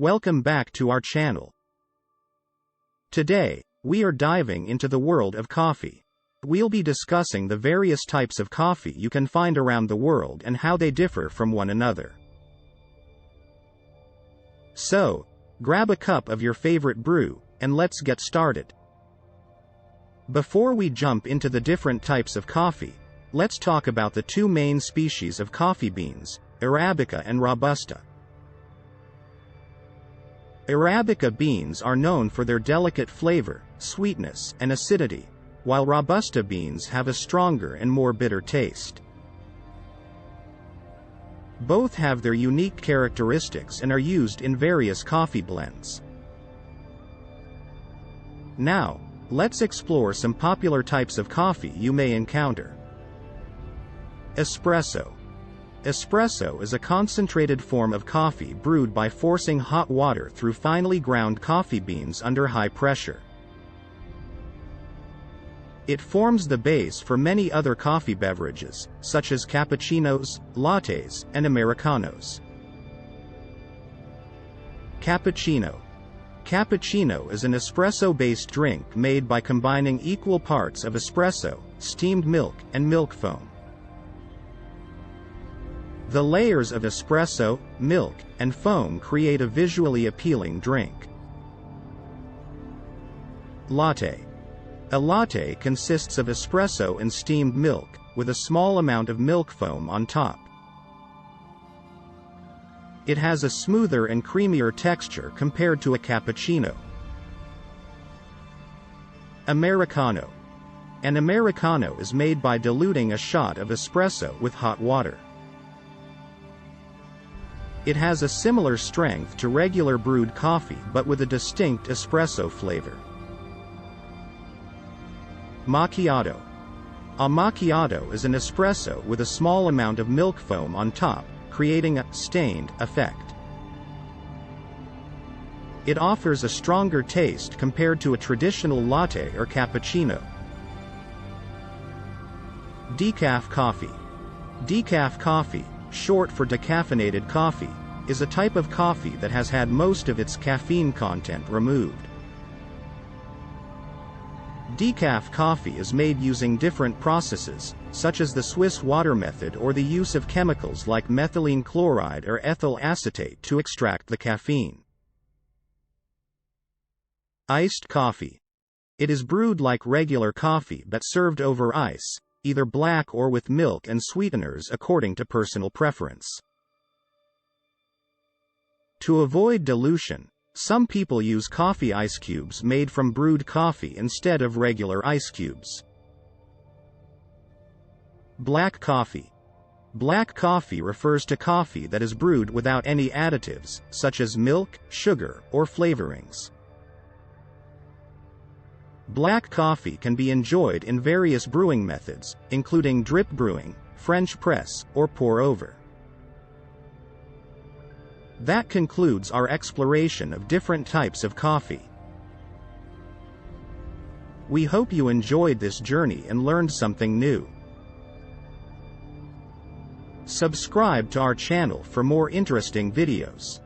Welcome back to our channel. Today, we are diving into the world of coffee. We'll be discussing the various types of coffee you can find around the world and how they differ from one another. So, grab a cup of your favorite brew, and let's get started. Before we jump into the different types of coffee, let's talk about the two main species of coffee beans, Arabica and Robusta. Arabica beans are known for their delicate flavor, sweetness, and acidity, while Robusta beans have a stronger and more bitter taste. Both have their unique characteristics and are used in various coffee blends. Now, let's explore some popular types of coffee you may encounter. Espresso. Espresso is a concentrated form of coffee brewed by forcing hot water through finely ground coffee beans under high pressure. It forms the base for many other coffee beverages, such as cappuccinos, lattes, and Americanos. Cappuccino. Cappuccino is an espresso-based drink made by combining equal parts of espresso, steamed milk, and milk foam. The layers of espresso, milk, and foam create a visually appealing drink. Latte. A latte consists of espresso and steamed milk, with a small amount of milk foam on top. It has a smoother and creamier texture compared to a cappuccino. Americano. An Americano is made by diluting a shot of espresso with hot water. It has a similar strength to regular brewed coffee but with a distinct espresso flavor. Macchiato. A macchiato is an espresso with a small amount of milk foam on top, creating a stained effect. It offers a stronger taste compared to a traditional latte or cappuccino. Decaf coffee. Decaf coffee, short for decaffeinated coffee, is a type of coffee that has had most of its caffeine content removed. Decaf coffee is made using different processes, such as the Swiss water method or the use of chemicals like methylene chloride or ethyl acetate to extract the caffeine. Iced coffee. It is brewed like regular coffee but served over ice, either black or with milk and sweeteners according to personal preference. To avoid dilution, some people use coffee ice cubes made from brewed coffee instead of regular ice cubes. Black coffee. Black coffee refers to coffee that is brewed without any additives, such as milk, sugar, or flavorings. Black coffee can be enjoyed in various brewing methods, including drip brewing, French press, or pour over. That concludes our exploration of different types of coffee. We hope you enjoyed this journey and learned something new. Subscribe to our channel for more interesting videos.